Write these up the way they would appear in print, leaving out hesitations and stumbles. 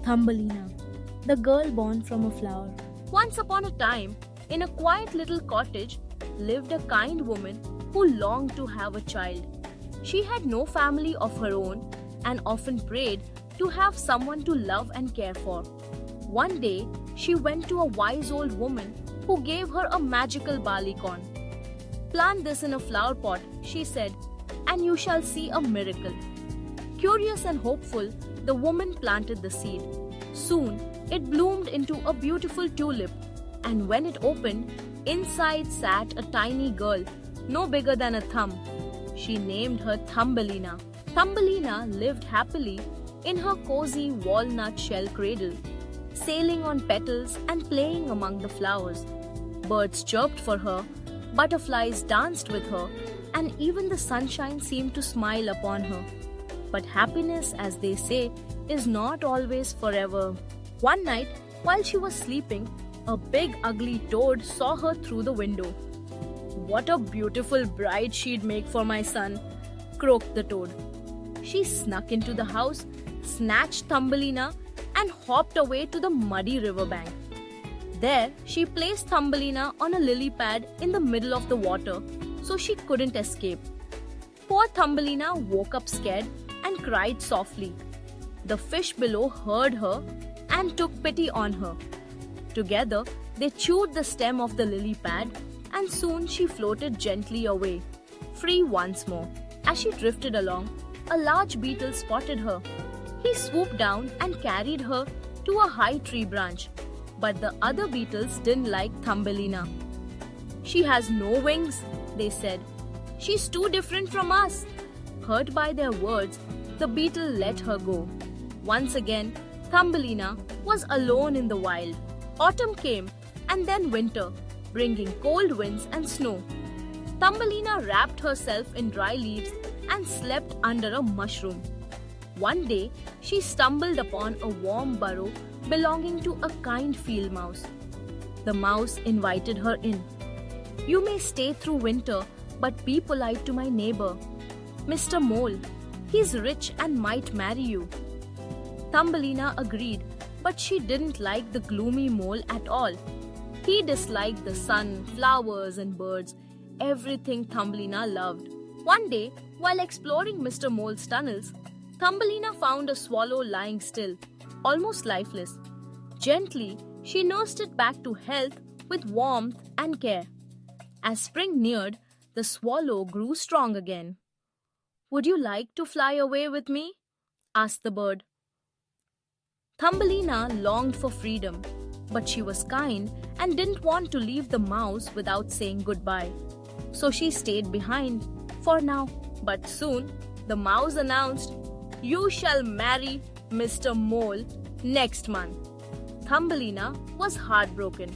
Thumbelina, the girl born from a flower. Once upon a time, in a quiet little cottage, lived a kind woman who longed to have a child. She had no family of her own and often prayed to have someone to love and care for. One day, she went to a wise old woman who gave her a magical barley corn. "Plant this in a flower pot," she said, "and you shall see a miracle." Curious and hopeful, the woman planted the seed. Soon, it bloomed into a beautiful tulip, and when it opened, inside sat a tiny girl, no bigger than a thumb. She named her Thumbelina. Thumbelina lived happily in her cozy walnut shell cradle, sailing on petals and playing among the flowers. Birds chirped for her, butterflies danced with her, and even the sunshine seemed to smile upon her. But happiness, as they say, is not always forever. One night, while she was sleeping, a big ugly toad saw her through the window. "What a beautiful bride she'd make for my son," croaked the toad. She snuck into the house, snatched Thumbelina, and hopped away to the muddy riverbank. There, she placed Thumbelina on a lily pad in the middle of the water so she couldn't escape. Poor Thumbelina woke up scared and cried softly. The fish below heard her and took pity on her. Together, they chewed the stem of the lily pad, and soon she floated gently away, free once more. As she drifted along, a large beetle spotted her. He swooped down and carried her to a high tree branch. But the other beetles didn't like Thumbelina. "She has no wings," they said. "She's too different from us." Hurt by their words, the beetle let her go. Once again, Thumbelina was alone in the wild. Autumn came, and then winter, bringing cold winds and snow. Thumbelina wrapped herself in dry leaves and slept under a mushroom. One day, she stumbled upon a warm burrow belonging to a kind field mouse. The mouse invited her in. "You may stay through winter, but be polite to my neighbor, Mr. Mole. He's rich and might marry you." Thumbelina agreed, but she didn't like the gloomy mole at all. He disliked the sun, flowers, and birds, everything Thumbelina loved. One day, while exploring Mr. Mole's tunnels, Thumbelina found a swallow lying still, almost lifeless. Gently, she nursed it back to health with warmth and care. As spring neared, the swallow grew strong again. "Would you like to fly away with me?" asked the bird. Thumbelina longed for freedom, but she was kind and didn't want to leave the mouse without saying goodbye. So she stayed behind for now. But soon, the mouse announced, "You shall marry Mr. Mole next month." Thumbelina was heartbroken.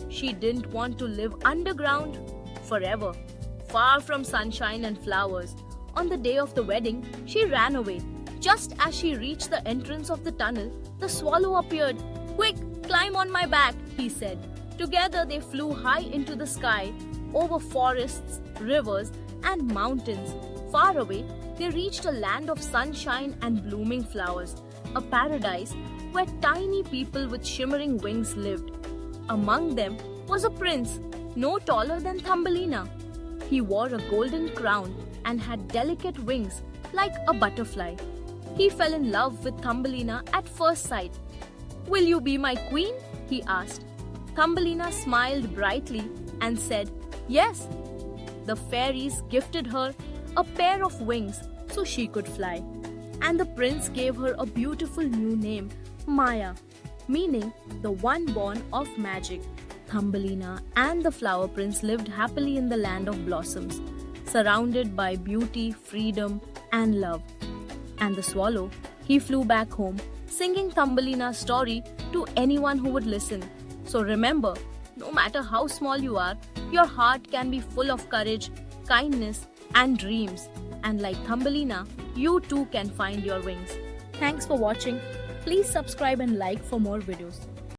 She didn't want to live underground forever, far from sunshine and flowers. On the day of the wedding, she ran away. Just as she reached the entrance of the tunnel, the swallow appeared. "Quick, climb on my back," he said. Together they flew high into the sky, over forests, rivers, and mountains. Far away, they reached a land of sunshine and blooming flowers, a paradise where tiny people with shimmering wings lived. Among them was a prince, no taller than Thumbelina. He wore a golden crown and had delicate wings like a butterfly. He fell in love with Thumbelina at first sight. "Will you be my queen?" he asked. Thumbelina smiled brightly and said, "Yes." The fairies gifted her a pair of wings so she could fly. And the prince gave her a beautiful new name, Maya, meaning the one born of magic. Thumbelina and the flower prince lived happily in the land of blossoms, surrounded by beauty, freedom, and love. And the swallow, he flew back home, singing Thumbelina's story to anyone who would listen. So remember, no matter how small you are, your heart can be full of courage, kindness, and dreams. And like Thumbelina, you too can find your wings. Thanks for watching. Please subscribe and like for more videos.